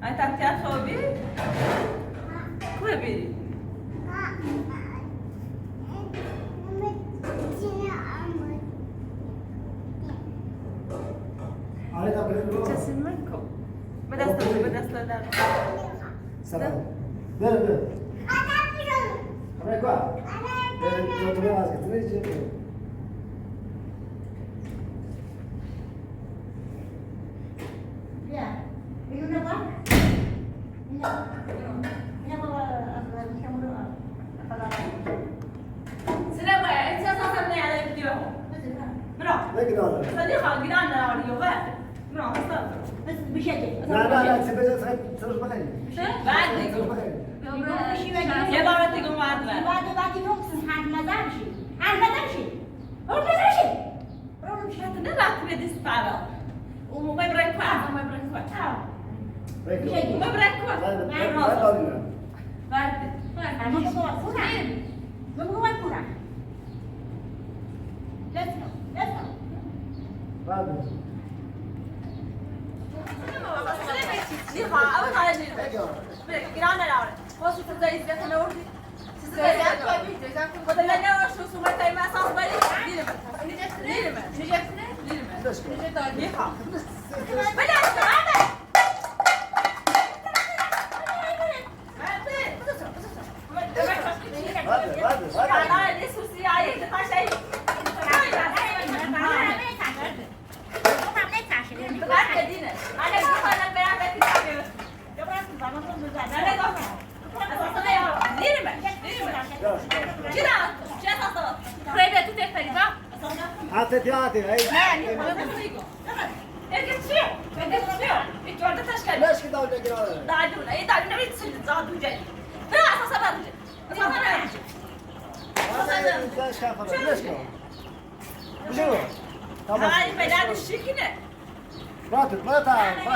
أنت تأخذ بي؟ كوبي. تسمعكم. بدأت لا. سلام. لا. أنا لا تبي يا بابا تقوم بعد يوم سنحان ما دامشي عارفة تمشي هو تمشي مش هتنلعب بدي استعرض وما يبرك واحد وما يبرك واحد وما يبرك واحد عطيتي هاي ليش كده ولا كده دعونا ايه دعونا نريد تسلط زادو جاي لا اساسا برجع ليش كافر ليش كده شنو هاي ميدان الشكنه ما تعرف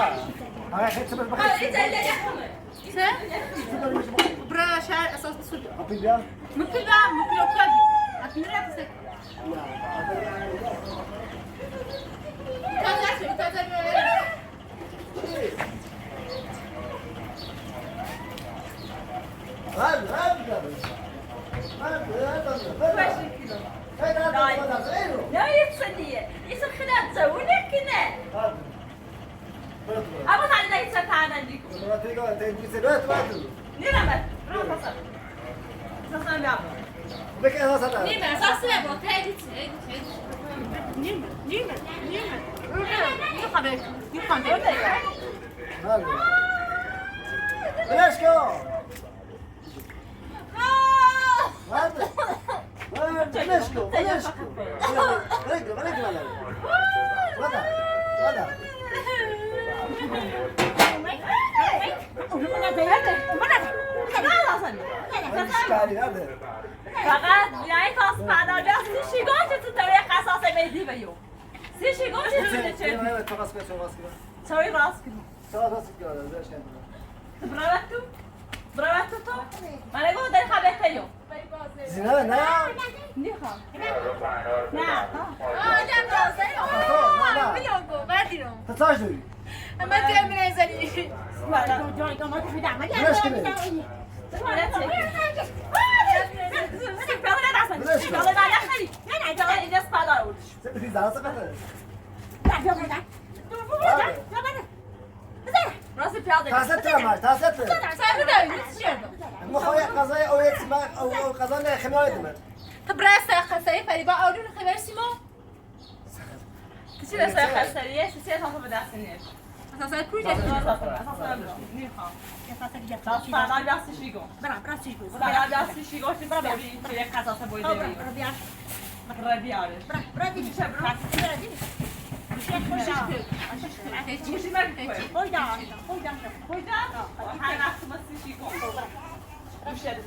هاي حته بس بخير انت اللي يحكم برا شارع اساس تسوق أبيض ممكن لو كابي أتمنى تسك لا يتصدي يسخنات زونك كنا أبغى على لا يتسكعنا عندكم نعم روح تصل تصل يا نيمة أساس لا بروك هاي نيمة يخبر ليش كده فقط يعني خاص بعد آجا سیشی گوشه تو توی قصاص میدی بیو سیشی گوشه تو چه توی راست کنی برایت تو من اگه داری خبر پیو زینه نه نیخوام نه میلونگو بردیرم تساعد دوری اما تو من ازلی ليش كده سبتي زعلان سقطت راسي بياضي تاسات ما تاسات سايبه داوي نتشيرده ما خويا قضايا او يسمع او قضايا خنوات دمر طب راسه خساي فريبا اولون خبر سيمو تشيل سايخ سريع تشيل خاطر بدأ سنير اساسا بروجكت اساسا نيخوام اساسا لا بياس شيغو لا بياس شيغو في سببي في قصاص بويدي ربيعه مش مركب هويدا حاجه تمسي شيغو مش هذا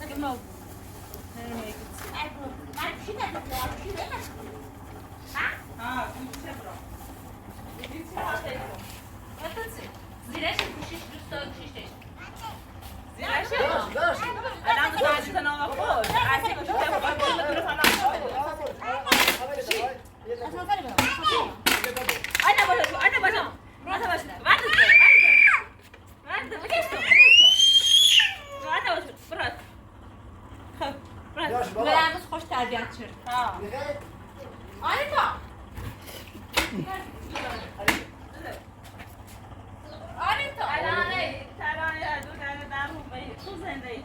نكمل ها كنت شبرا زيرش دوست داشتش زيرش انا مش عايزه انا اخوش أنا بشوف ولامس خوش تربیت شد آنیتا ترانه دو در موبایل تو زندگی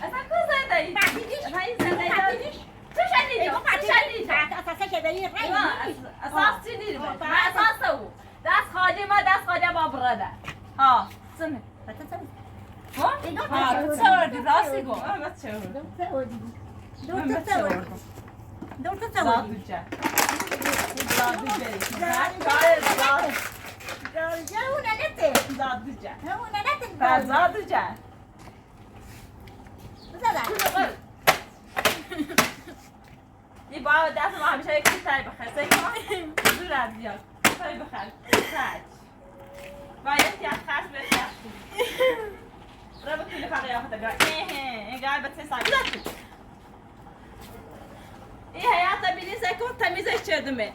اصلا کو زندگی تو شدیدی اساس چی دیدی من اساس او دست خواجه ما براده ها سمه ها تو سوردی راستی گو بس چه دی با دست ما همیشه یکی تایی بخیر سیکن زور از بیاد تایی بخیر خرج باید که از خرج بخیر را بکنی فقط یا خدا اینگاه بسه سایی این حیات بینی سیکن تمیزش چردمه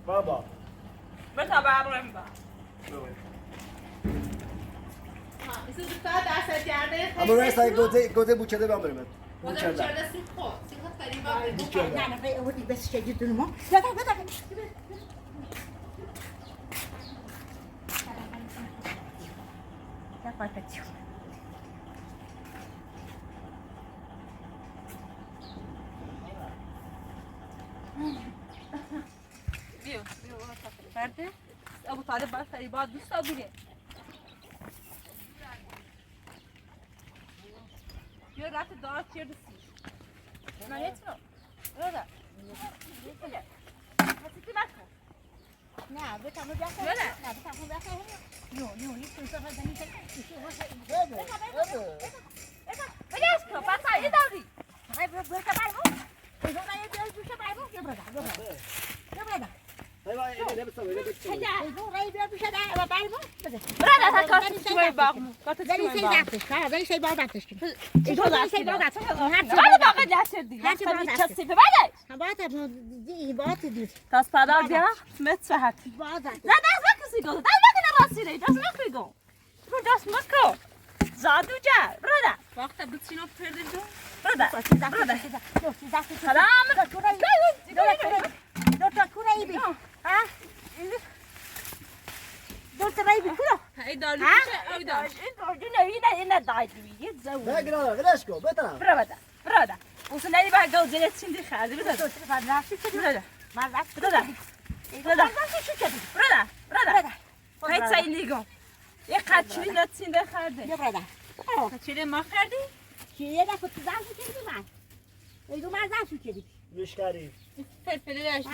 بابا بتا برم با اما رأس گوته بوچده بامرم بوچده بس شديد الماء فرده ابو طالب باید فریباد دوست بوده یا رفت دارت چرد سی من یتنو رادا هستی مکن نه بتامو بیاکن نه بتامو بیاکن نو این سوسا بدنی بگیش کن پس یه دوری وقت بتسینو پردیدو برادر سلام دولت رایبی کلا هی داری این دارجونه اینه دایدویه زود بگرا ولش کو بترا برادر وصلني بقى جوزي تشندي خالد برادر هاي تساينيگو یه قچلی نتسینده خرده یا برادر چیلی ما کردی؟ چیه دا کت زن شو کردی من ایدو من زن شو کردی مشکاری فلفلی داشتی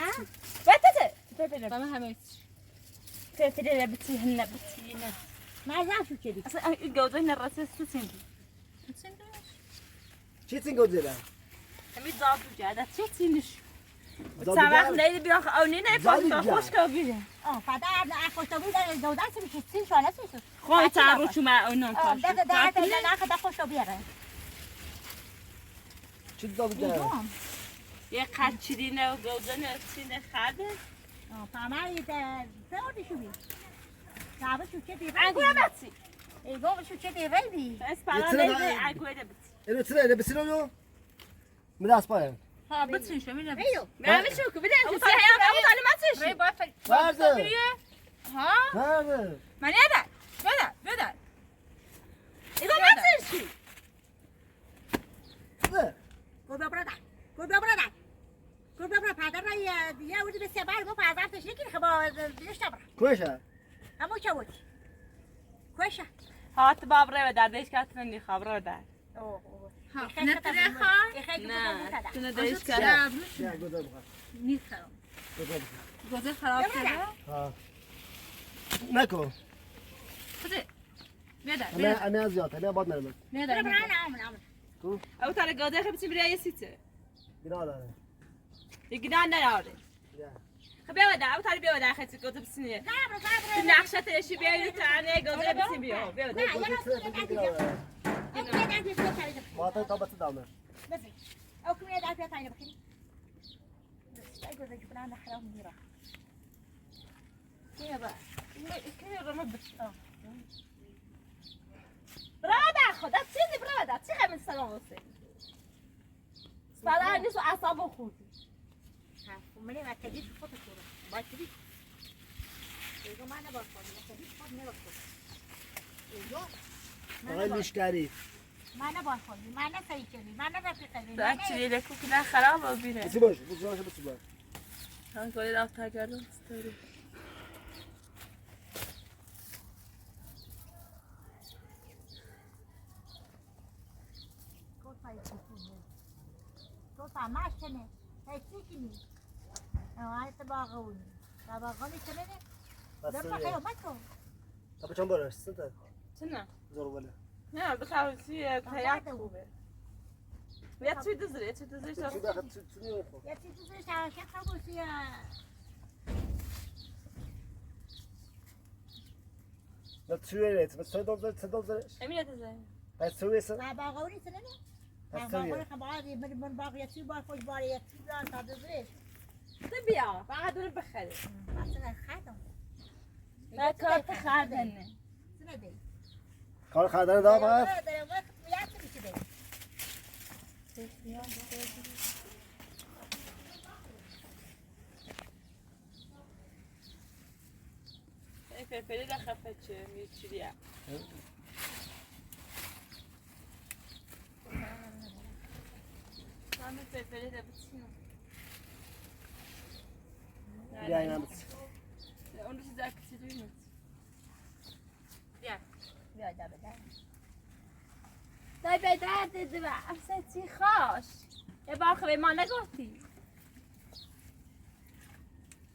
بتته بامه همه فلفل بتي هنا بتي هنا من زن شو کردی اصلا الجوزي الراسس تسيندي چی تینگو زدن همي ضابط جاده چه تسيندش سامح نيدي بياخ او نينا فاضي خوش كوبيله فدا خوش تو بیاره دو دست میشه سین شو نسیسو خوي تعرفوا مع اونم ده نه خوش تو بیاره چی داد جا یه قچلی نه گوزن تسینده خرده فهمایی ده سوادی شو بی صاحب شو چه دی اگویا بتي ایگو شو چه دی ریدی اسپانا نيدي اگویا بتي اینو تره بسینو میداس پای ها بتشين شو مين بيو ما شوكو بدي أبو انت طالب صحيح يا ابو طالب ما تشي ري باي برده ها برده من يدا بدا اذا ما تشي نه گربه برادر پدر را یه وردی به سبال گفت عذابش نگیر خب دیش تبر کوشه همون چه بود کوشه هات باب رو در دیش کات من خبر در ها نتره خا نه تونه دیش کات یا گذار بخواه نیست خراب گذار بخواه گوزه خراب شده ها نکن خده میادر امی از زیاد امی باد نرمد میادر کو ابو طالب گاده خب بتیم برای سیته بنا داره يقدر نراوده یا خب بیا ابو طالب بیا در خدمت گاده بسنیه نقشه تشی بیا تانه گاده بسیم بیا بیا ما تا تا بس دامه او كمية دعك يا طاينة بخير بس أقول لك بنا حرام ميرا كيف بقى كيف رمى بس برادر خدا چیزی برادر چی همین سلام واسه سلام نیست و اعصاب خود ومني ما تجيش فوت الصورة باي تجيش يجوا معنا بالفاضي ما تجيش فوت نبى فوت يجوا آقای لیشکری معنا بالفاضي معنا سيكلي معنا رفيقي در چی لکو که نه خراب و بیره بسی باش بسی باش هم گلی رفت کردم استوری تو سامعش کنه هیچی کنی آه تباغوني تباغوني کنه بس دم خیلی اومد تو تا چند بارش سنت چنه زور ولی نه بخواه چی تیاد خوبه یه چی دزره چی دزره چی داخل چی نیفهم یه چیزی زیر شرکت خبوسی نه چیه بس چه دوزش امینه دزره بس چیه سن تباغونی کنه بس تباغونی چیه خباری من باقی یه چی بار خوش باری یه چی بار تا دزرش بیا فقط دور بخره اصلا خدم نه کارت خردنه سنه دی کار خردن دا بعد دارم وقت میاد چی دی فلفلی در خفه چه میچوریه همه فلفلی در بچینم بیا اینا بس اون رو چیزا کسی دویمت بیا دا بده دای به درد دو افستی خوش یه بار خوبه ما نگفتی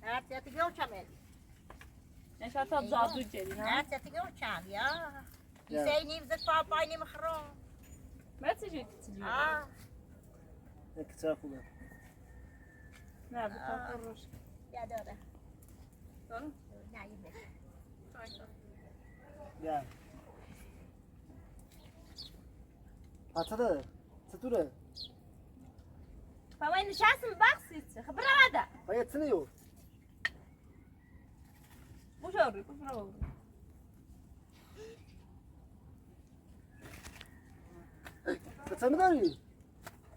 هات تيجي وشامل نشان تا زادو جدی نه هات تيجي وشام يا يسيني بزت بابايني محروم ما تجی تجی کچه خوبه نه بخواه روش يا دورة دارم نعيم بس بیا پاتره چطوره فما نشستم بخصیت خبر نده باید چنیو بوشوری بوشوری چه می‌داری؟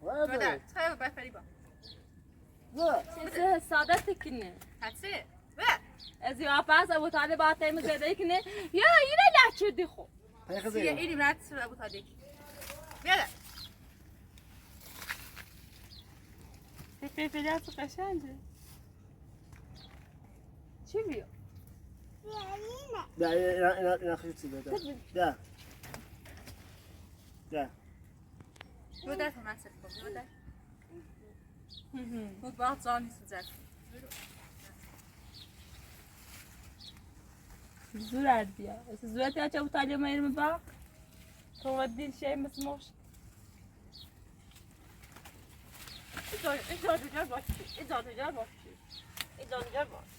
بده خیلی بفری با نه چیز ساده تکنه هستی بده از یا پاس ابو طالب آته میگه کنه یا اینه لچه دی خو پیخ یه زیر ایدی برات سر ابو طالب بده فلفلی از قشنگه چی بیو بیا اینا خیلی چیزه بیا بیا بده تو من سر کن بده بود باید زانی سوزد زورت بیا زورت یا چه ابو طالب میرم با تو ودی شی مسموش اجازه باشی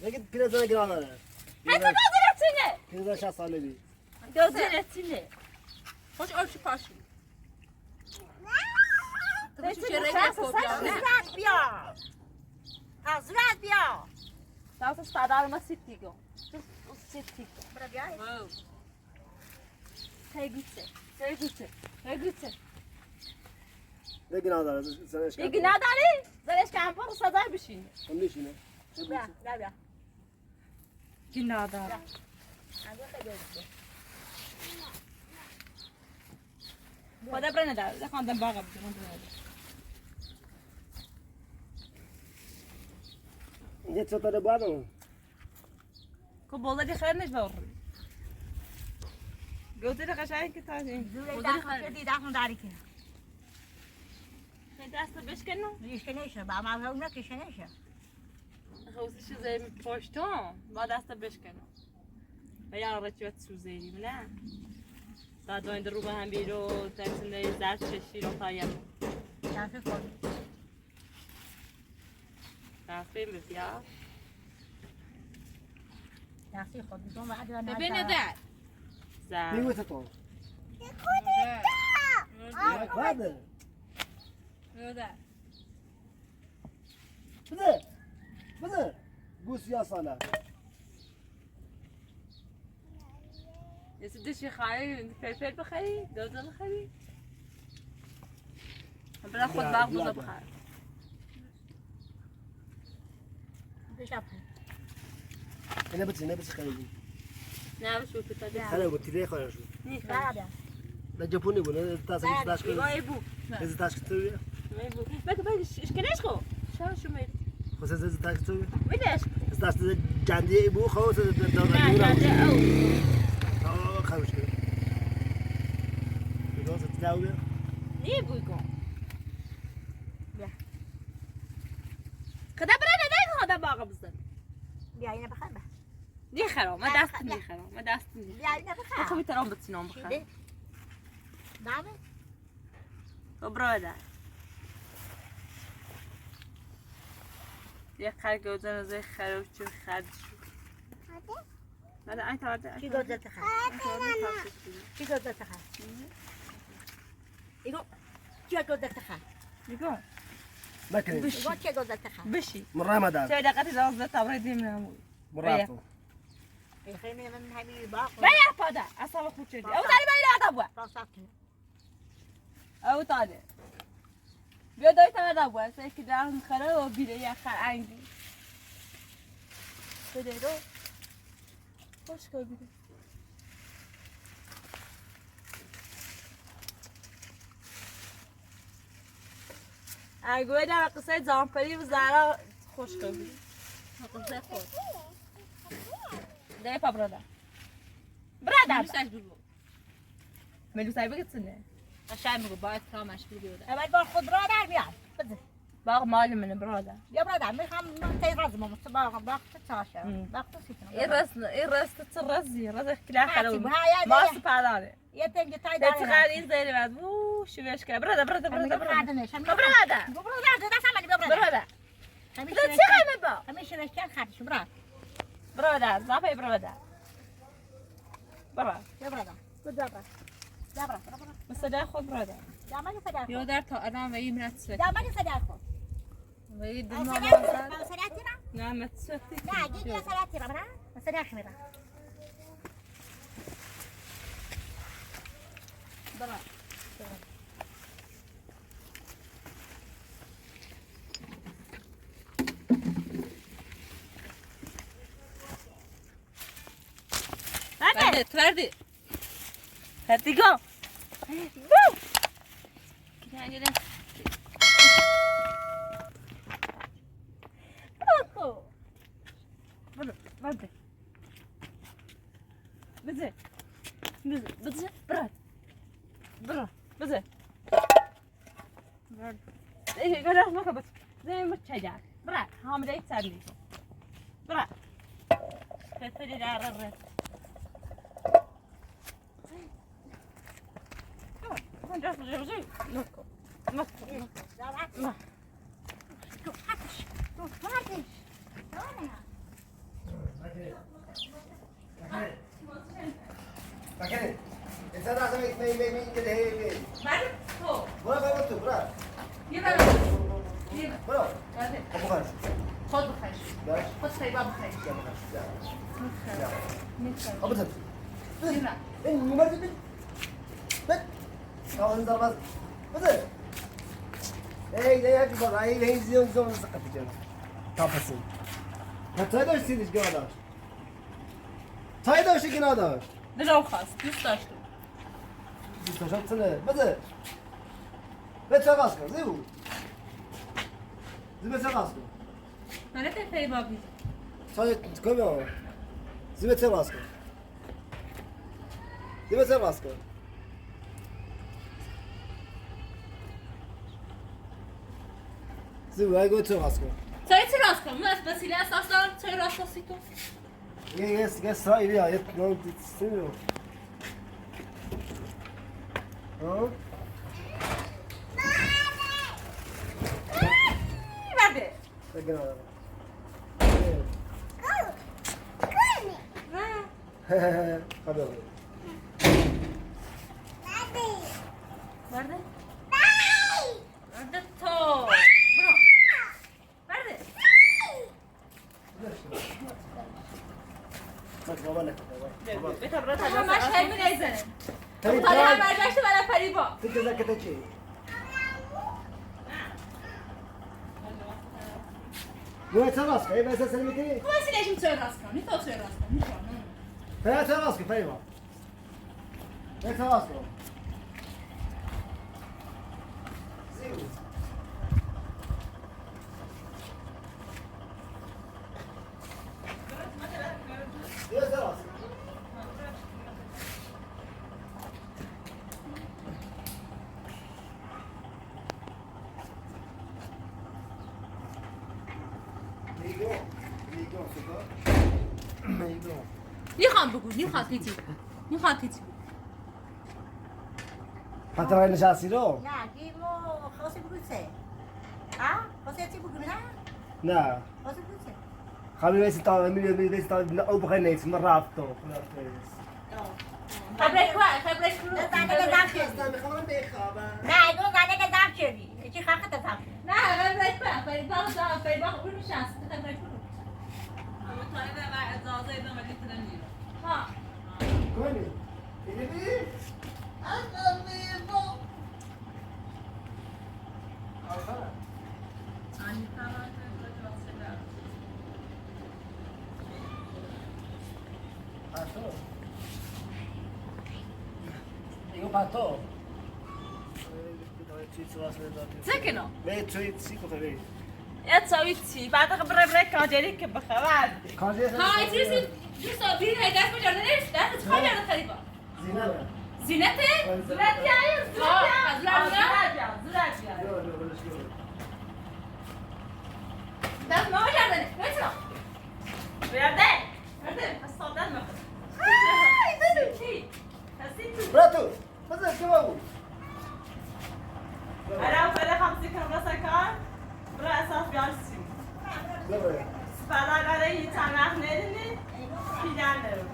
نگه پیرزن گران داره حتی دوزرتینه پیرزن 60 ساله بی دوزرتینه خوش آبشی پاشی تو بچه چه چه رنگ رنگ فوبیا نه زرد بیا زرد بیا Nossa, está dando uma sitiga. O sitiga. برا بیا Regüte. دیگه نداره زنش دیگه نداری؟ زنش که هم برو صدای بشینه میشینه بیا بیا دیگه نداره خدا برنه داره ده خواندم باقه بکنم یه چطوره بادم که بوله دی خیر نیست باور گوته ده قشنگ که تازه زوره داخل شدی داخل داری که خیلی دست بشکنم ریش نشه با ما اون نکش نشه خواستی چیزی پشتم با دست بشکنم و یا رچوت سوزیدی نه بعد وين دروبه هم بیرو تنسنده زرد چشی رو پایم دست خود دستیم بسیار دستی خود بیدون بعد و نه ببین ده زرد میگوی تو بعد ده بده بوس یا ساله یه سدشی خواهی فلفل بخری دوزه بخری برای خود باق بوزه بخر بشاپ اینه بچه خیلی نه بشو که تا ده خیلی بود تیره خواهی شد نیخ بعد نه جپونی بود نه تاسه نیست داشت کنی ایوه بو از تاش کتویه ایوه بگه اشکنش خو شو مید خود از تاش کتویه میدهش از تاش جندی بو خواهد نه جاده او خواهش کرد بگو از تلاویه نیه بوی کن کدا برای ندای خدا باقه بزن بیا اینه بخیر به نیه خرام ما دست نیه خرام ما دست نیه بیا اینه بخیر خب ترام بتسینام بخر چیده دامه تو براده یه خر گوزن از خروش چون خرد شو نه این تارده چی گذر تخیر چی گذر تخیر ایگو چی گذر تخیر میگم نکنی ایگو چی گذر تخیر بشی مرة ما دار چه دقیقی دوازده تبریدی میاموی مرة تو خیلی من همین باق بیا پاده اصلا خود شدی او داری باید آدم بود باق کنه او تاده بیا دایی تا بود سه که درم خره و بیره یه خر انگی بده رو خوش که بیره اگه در قصه زامپری و زهرا خوش که بیره قصه خود ده پا براده دوستش بگو ملوسای بگتونه قشنگ میگو باید کامش بیاد اول بار خود را در بیار بده باغ مال منه براده بیا برادر میخوام تیز رازم مست باق تتاشه باق تسیتم این راست ترزی راست کلا خلو ما ما سپاداره یه تنگ تای ده داره تغير زي اللي بعد وو شو بيش كده برده برده برده برده خادنش برده برادر ده سامي برادر برده همین ده تغير مبا همین شرکت خادش برادر برده زافي برده برده يا برادر برادر يا برادر بس ده خود برده يا مالي فداك یا در تا الان و این مرد يا مالي فداك و این دو سلاتي ماه سلاتي لا ما تسوتي لا جيجي سلاتي برا سلاتي برا برا وردی هاتي جو بو كده كده برده برده بزه بزه بزه برد برد بزه برد ايه قرر ما كبت زي ما تشجع برد هم ده يتسالي برد تفدي دار الرد ما جاش غير نكو نكو لا شوف حتش شوف حتش بكري انت لازم مين كده هي بعد هو برا تو برا يبقى يبقى برا ابو خالد خد بخش باش خد سيبا بخش يا ابو خالد متخيل ابو خالد يلا ان ممرض بت بت تعال انت بس بس ای هرچی باز ای این زیون سقط جان تاپسین چای داشتیش که نداشت چای داشتی که نداشت دلم خواست دوست داشتم دوست داشت نه بده به چه قاس کن زیو زیو به چه قاس کن من پی بابی چای کمی زیو به چه قاس کن زیو به چه قاس کن زیو ای گو چه قاس کن چای چی راست کنم؟ من وسیله اساس دارم چای راست هستی تو؟ یه سایلی ها یه نام دیستیم ها بده بگم خدا برده برده تو برو برده بابا نه بابا بتا برات هذا همش همین ایزنه تری تا هم برگشت ولی فریبا تو که زکت چی نه چه راست که بس سلمیتی تو وسیله‌شون چه راست کنی تو چه راست کنی نه چه راست که فریبا نه چه راست که زیو یه چه راست نمیخوام بگو نمیخواد هیچی نمیخواد هیچی حتی باید نشستی رو؟ نه دیمو خواستی بگو چه ها خواستی چی بگو نه نه خواستی بگو چه خلي بس طالع مين بس طالع أو بغى نيت مرة عفتو خبرك رو زنده که دم شدی نه دو زنده که دم شدی چی خاخت دم نه خبرك فریبا فریبا اون شانس خبرك رو طالبه و اجازه بدم ولی ترنی ها كوني اللي بيه ثاني كمان Io fatto. سكنوا Beh, c'è sicuro che vedi. يا تسوي شي بعد خبر بريك كاجريك بخواد Cosa ها ایتریسی دوستا بیرین های دست بجارده نیست دست خواهی جارده فریبا Zina. زینته؟ زلات يا ها زلات زلات يا زلات يا Io lo conosco. دست ماما جارده نیست بچرا بيردين برده الصوت ما حسيتوا Prato. Cosa che vuoi? انا وفري 50 كم راسكان برا اساس بيالسي Dove? فلا علي تمام ندني في جانب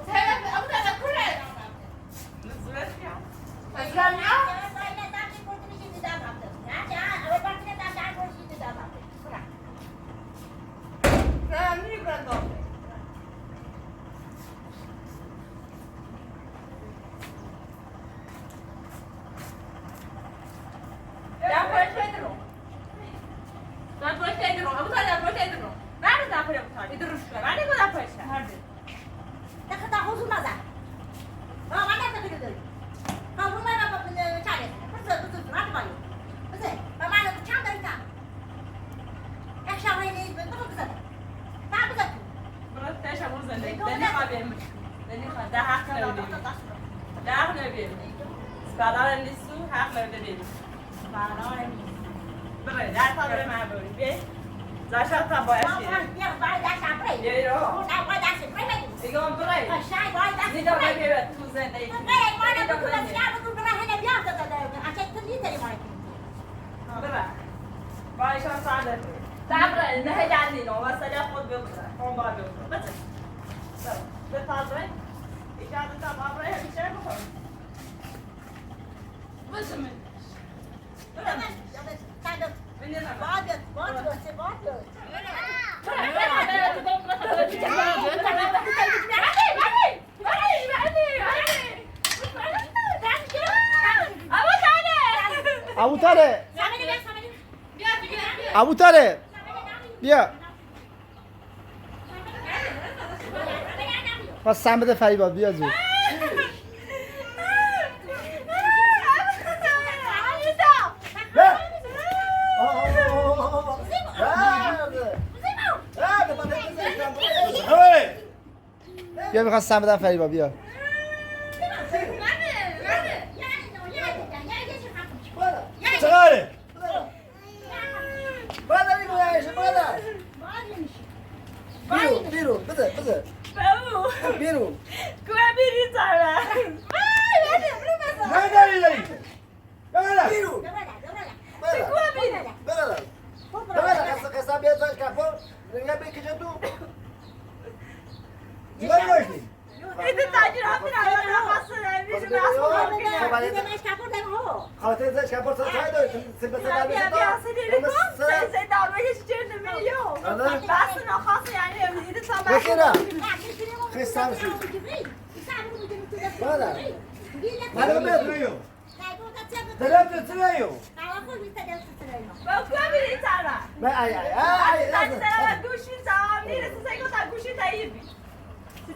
سبب ابو دادا كله نزلت يا فجرانيا فراني براندو يا بوشيدرو يا بوشيدرو ابو دادا بوشيدرو بعد داخل ابو طالب يدرش بعد يقول ابو هذا برات ايش ابو زلك دني قابل دني خا ده حق نبي ده حق نبي سبالار النسو حق نبي برا ده طابر ما بقول بيه زاشا طابع شيء يرو يقوم برا زيدا ما بيبت تو زندي برا بايش صعدة تعبر انها يعني لو بس انا اخذ بكره قوم بكره بس بس طالبين اجازه تبع برا هي شيء بخير بس من من أبو طارق سامنی بیا سامنی بیا دیگه بیا. ابو طارق بیا پس سم بده فریبا بیا زود بیا میخوام سم بدم فریبا بیا چقدره؟ بادر این گویشه بادر بیرون بده بابو بیرون کوه بیری سارا نه داری داری بیرون کوه بیری بده قصه بیاد زنش کپا نگه بکشه تو چیکار داشتی؟ ایده تاجر آفین آلا خواست نمیشه خاطر زنش کپا چای داشتی؟ سبت بیا بیا سری رو کن سری دار بگیش چرا نمیلیو بس نخواست یعنی ایده تا بخیرم خستم شد بادر بادر بیاد تلفت تریو با کوه بیری سارا نه ای تاجر دارم گوشی سام نیره سیگو تا گوشی تاییبی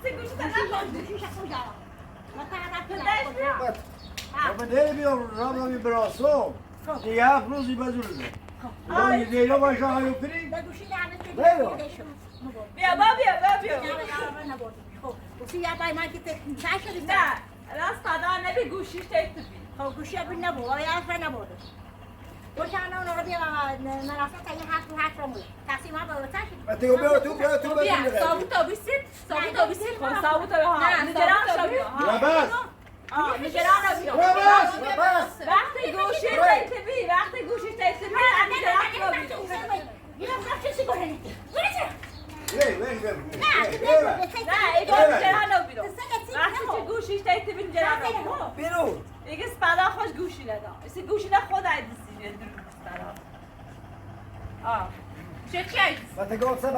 سیگو گوشی تا نکن بابا دیگه بیام رام براسو دیگه 7 روزی بزرگه یه دیگه باشه هایو پری بیا با بیا نه راست دادا نبی گوشیش تکت بی گوشی بین نبود ولی حرف نبود گوشانه اون رو بیا مناسب تا یه حرف رو بود تقسیم ها با تو بیا بیا صابوتو بیسید خب صابوتو ها نجران شو بیا ها بس نجران بیا بس وقتی گوشی تکت بی وقتی گوشیش تکت بی نجران شو بیا نه ایگو نجران بیا وقتی که گوشیش تکت بی نجران بیا بیرون دیگه سپدا خوش گوشی لدا اسی گوشی لا خود ایدسی درو سپدا چه چیز باتگانسه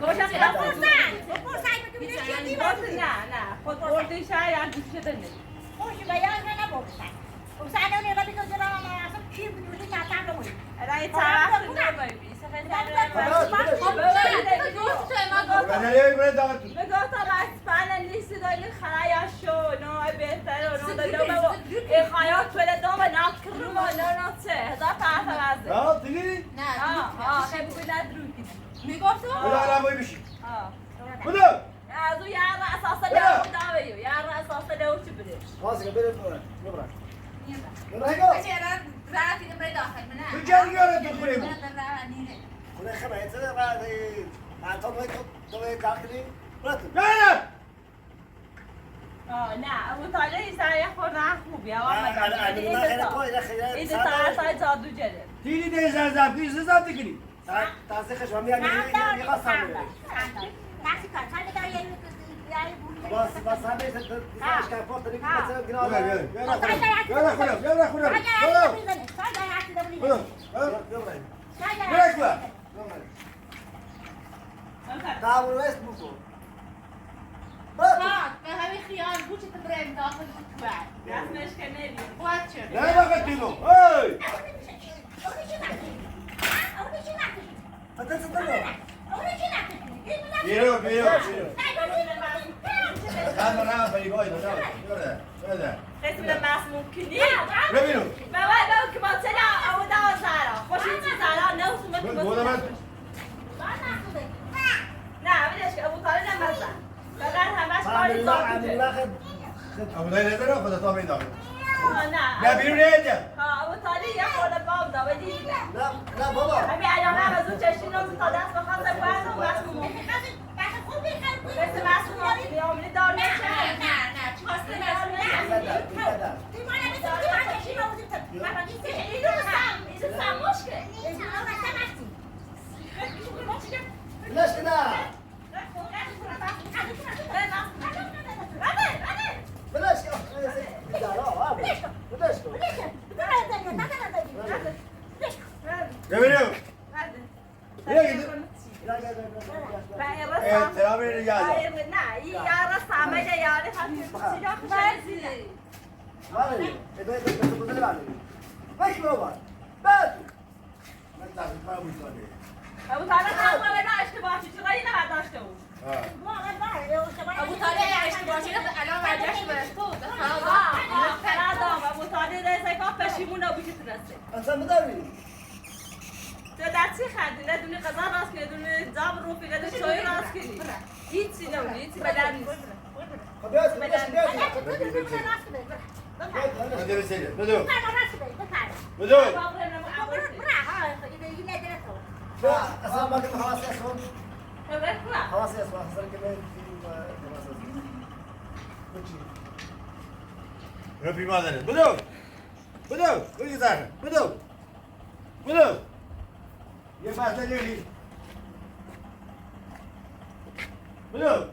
گوشا خیلی نه خود برده شاید گوشی دنه رای طرف نمیبی بگو تا رسپن لیستی داری خرایشو نه بهتره و نه داره این خیات شده دام نکرم و نه چه هزار طرف وزه دیگه خیلی بگوی ندرو میگفتم بودو از اون یار اساسا داو داویو یار اساسا داو چی بدش خلاص بریم نبرا چرا رفتی برای داخل منه تو جنگی رو تو کنیم نیره خدا خبره چه بعد انتون تو داخلی برات نه نه اون تاله این سر یه خور خوبی هوا این ساعت جادو جده تیلی دیز زب کی زب دیگری تازه خشم میاد میخواستم بس همه تاش کافت دیگه مثلا گرام به همین خیال بود که بریم داخل تو دستش که نبید قوت شد نه وقت دیلو هی بیرو خدا نه بری وای بده قسم مسموم کنی ببینو بابا بابا که ما چرا او داو سارا خوشی چی سارا نه اوسم که بوده من نه ولش که ابو طالب نمازن فقط همش کاری زاد ابو دایی نداره خدا تا میداره نه نه بیرون نیاد ها ابو طالب یه خورده باب داوه دیگه نه بابا همین الان هم از اون چشمی نوزو تا دست بخواست باید و مسموم قسم مسموم بیامونی دار نشه نه چی خواسته اینو سموش که بلاش که نه بلاش که ببینیم احترام رو نگه دار نه این یارا سامه یاری خواهی سیرا خوشی بله ادوی بسه بزنه بله وش بابا تو در چی خردی؟ نه دونه غذا راست کنی، دونه جام رو فیله دونه چای راست کنی. هیچی نمونی، هیچی بلد نیست. خب بیاد بیاد بیاد. بده بسیار بدو بدو بیا اصلا ما که خلاص هستم. خبر کلا. خلاص هستم. اصلا که من فیلم خلاص هستم. بچی. رفی مادره بدو بدو بگی زهره بدو بدو یه بحثه نیلی بدو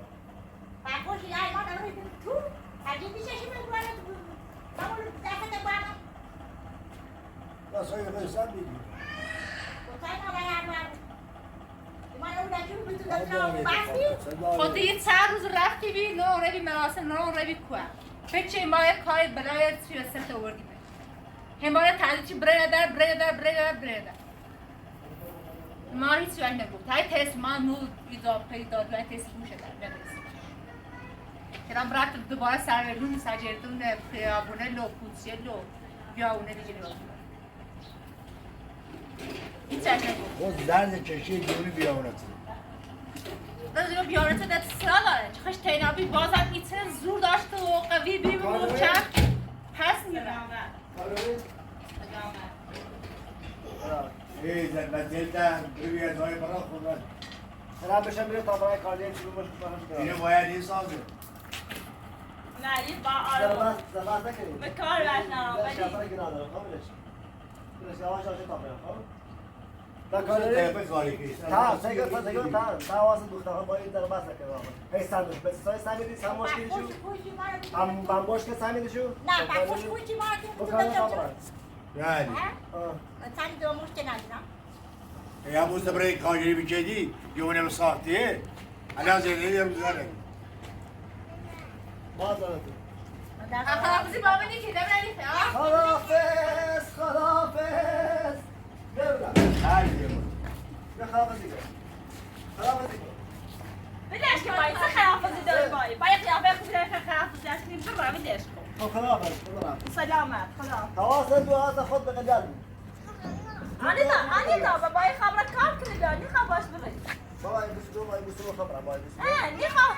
واسه یه حساب میگی. خود یه چند روز رفتی بی نو روی مراسم نو روی کوه بچه ما یک کاری برای چی سمت آوردیم هماره تعدیل چی برای ما هیچ جایی نگفت های تست ما نو ایجاب پیدا دو تست موشه در نمیست کرام رفت دوباره سرورون سجردون خیابونه لو پوچیه لو بیاونه دیگه هیچ جایی نگفت خود زرد کشی جوری بیاورد دیگه بیارته دست سرا داره چخش تینابی بازم ایتن زور داشت و قوی بی محکم پس میرم ای زن بدلتن ببی از های برا خودن سلام بشم میره تا برای کاردین شروع باشه. اینو باید این سازه نه این با آرام. زبان نکنید. به کار بشنم ولی. شفره گناه داره خب بلش یواش یواش تا برم خب تا تلفن کاری کیست تا سگو تا واسه دخترها با این در بس نکنه هی ساندویچ بس سای ساندویچ هم مشکلی شو هم باش که ساندویچ شو نه پاپوش کوچی ما با که کار تو خبر یعنی سری دو مشت ندیدم یا موست برای کاجری بکدی یونه به ساختیه الان زیده یه روز داره باز داره خداحافظی بابا نیکی دم ندیخه خداحافظ ببرم هر یه بود بیا خداحافظی کن خداحافظی کن بدش که باید چه خرافزی داری باید باید قیافه خوبی داری که خرافزی هستیم برو بدش کن خب خداحافظ خدا سلامت خدا حواست دعات خود به قلب آنیتا بابا خبر کار کنی داری نیخوا باش بری بابا این بسو خبرم باید بسو نه نیخوا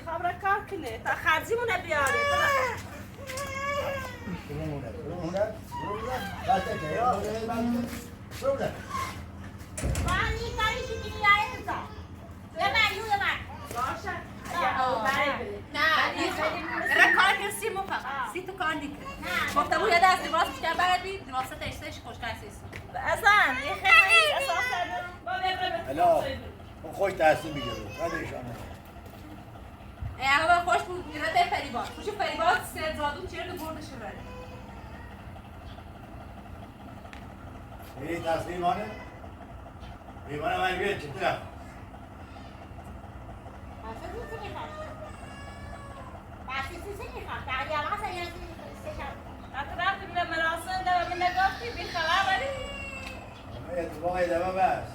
خبر کار کنی تا خرجیمونه بیاره مانی کاریشی کنی یا انسا یه من باشه نه رکار که سی مفقه سی تو کار نیکه گفته بود یه دست دیواز بشکر بردی دیواسه تشتش خوشکر سیسو اصلا یه خیلی اساسا الا خوش تحصیل میگه ندیشانه اول خوش بود میره به فریباد خوش فریباد سر زادون چیه دو بردش رو این تصمیمانه ایمانه من بیاد چطور رفتی به مراسم ده به نگفتی بی خبر بری اتفاق ایدامه بس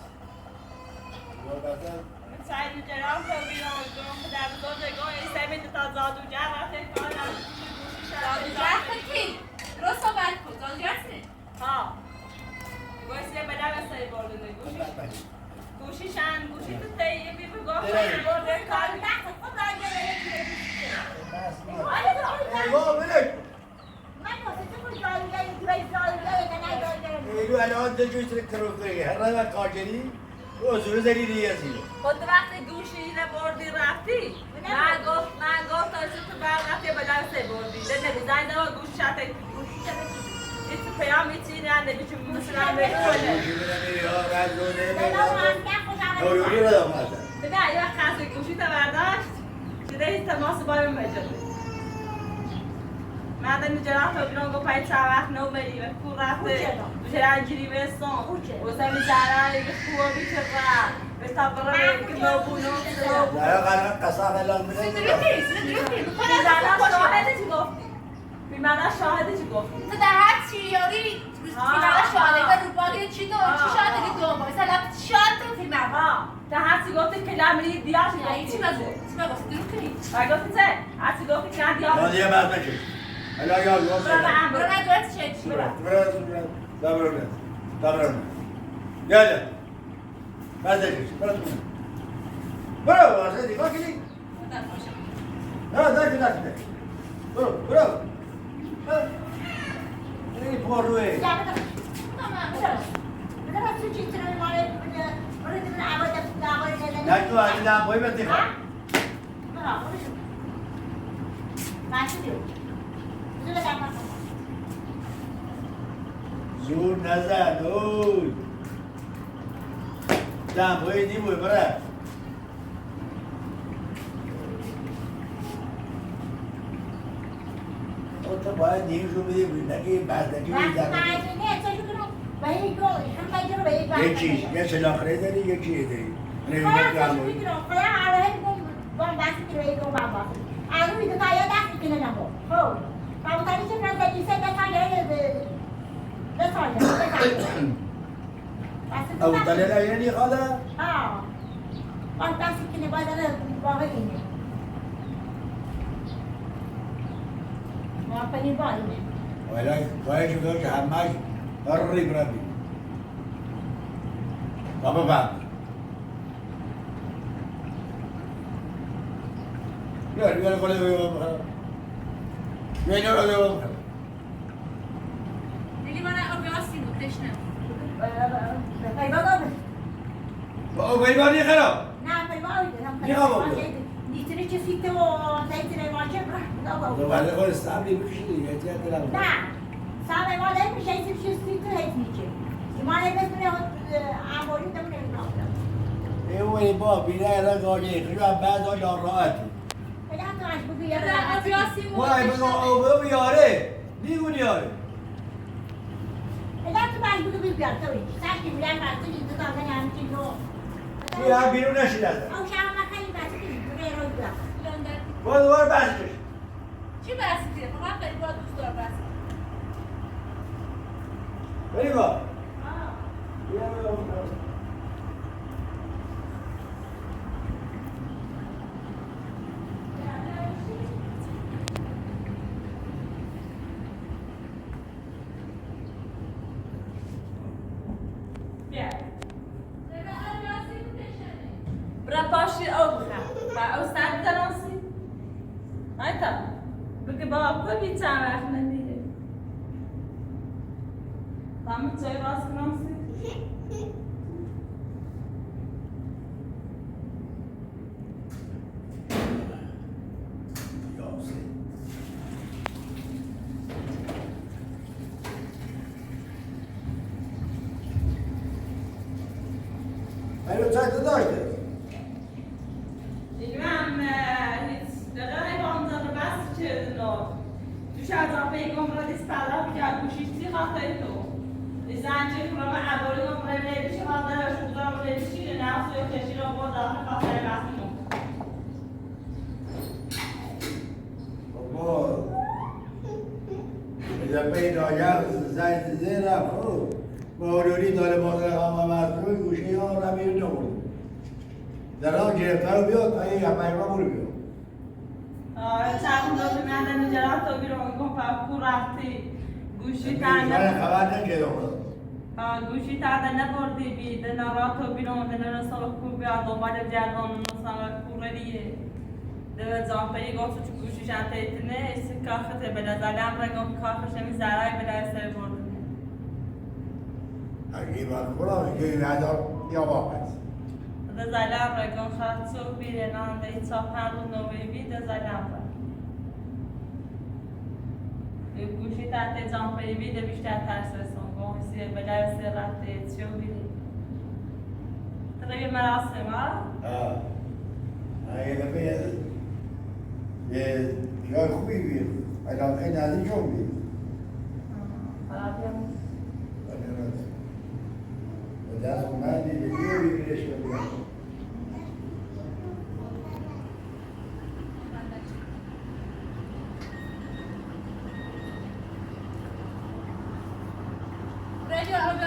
من سعید جرام که بیرون که در دو جگاه این سمید تا زادوگر رفته کار زادوگر خودی درست صحبت کن زادوگر سه ها گوشی به دم سعی بردنه گوشیشن گوشی تو تایی بی بگاه برده کار ایلو الان دجوی ترکتروفه هر راه کارجری حضور زری ریاضی خود وقتی گوشی بردی رفتی من گفت تا تو بعد رفتی به درس بردی نگو زنگ دوا گوش شاته این تو پیام چی نه نمیشه مثلا بکنه نوروری رو دارم نه یه خاصی گوشی تا برداشت شده هیچ تماس با من بجده من دارم جرات رو بیرون گفت پای چه وقت نو بری و کور رفته بشه رنجیری بستان و سمی جرار که خواه بیشه را بسته برای که نو بونو داره قرار قصاب الان میده بیمانا شاهده چی گفتی؟ بیمانا شاهده چی گفتی؟ تو در هر چی یاری بیمانا شاهده و روباگه چی دو چی شاهده که دو باید سلام شاهده تو فیلم ها تا هرچی گفتی که لامری دیاش یعنی چی گفتی؟ بگو؟ چی بگو؟ درو کنی؟ و گفتی چه؟ هرچی گفتی که دیاش دادیه بعد نکن حالا یا برو برو برو ندارد چه برو دبرم یالا بعدش برو واسه دیگه کلی نه داکی برو این پروه Ya betul. Betul. Betul tu cerita mana orang tu nak awak dah awak dah. نه تو علی پای بده Ha? Betul. Betul. Masih tu. Betul tak apa. زور نزن اوی دمپایی نیموی بره تو باید نیمشو بدی نگه بردگی Wah, میدن macam ni saya juga baik kok. Sampai je baik. یکی یه سلاخره داری یکی داری Kalau saya juga kalau ada yang bom basi kira itu bapa. Aku itu kaya dah kena nama. Oh. Kalau tadi saya pernah jadi saya dah kaya dah saya. او دلیل یعنی خاله Ha. Bom basi kena badal bawa ini. Apa ni bawa ini? ولی باید شده که همش ریب ربی بابا بعد بیار کلی بیار بخرم بیار اینو رو بیار بخرم لیلی من آبی آسیم و تشنم Baik با او بیبانی خراب Nah, baik Ni apa tu? Di sini cerita saya tidak macam berapa. تو بعد خود استعملی بکشیدی یه تیه دلم نه سامه ما داریم میشه این سیستی تو هیچ نیچه ایمان هیچ بسونه آموری دمونه ایمان این ولی با بیره را گاجه خیلی هم بعد ها یا راحتی کجا تو عشق بگو یا آبی آسیم و وای بگو او بگو بیاره نیگون یاره کجا تو عشق بگو بیار تو ایش ساشتی بیان بسته جید تو تازه نمیچی رو توی هم بیرون نشید از او شما ما خیلی بسته جید تو روی روی بیار با دوباره بحث کش چی بسیده؟ فقط خیلی با دوست دار بسید بری با بیا بیا بیا برا پاشی او بخم و او سر درانسی آیتا بگه بابا کلی چند وقت ندیده همه چای راست کنانسی اینو چای تو داشته دیگه هم هیچ دقیقه بانزا رو بس چه دنو دوش از آن بیگم را دیست طلب کرد گوشیشتی خواهده تو زنجیر کنم عباری گم را نیبیشی خواهده و شوزا را نیبیشی نفس و کشی را با داخل خواهده بسیم بابا اذا بین آیق زید زیرم خب مولوری داره مادر همه مردمی گوشی ها را میره نمون در آن گرفته رو بیاد تا یه پیغام رو بیاد چند روز من نجات تو بیرون گفت کو رفتی گوشی من تنده خبر نکردم گوشی تنده نبردی بی دنارات تو بیرون دنار سال کو بیاد دنبال جلوان نسال کو ریه دو زامپی گفت تو گوشی شنتیتنه است کاخته بلا زلم رگم کاخش می زرای بلا سر برد اگه من خودم که ندار یا واپس دو زلم رگم خواهد سو بیره نانده ای چاپن رو نوی بی دو زلم رگم گوشی تحت زامپی بی دو بیشتر ترس رسون گوهی بلا سر رفته چیو بیره ترگه مراسم ها؟ اگه دفعه یه جای خوبی بیر علاقه نزدیک هم بیر خرابیم و دست من دیگه بیو بگیرش رو بیاد رادیو آبی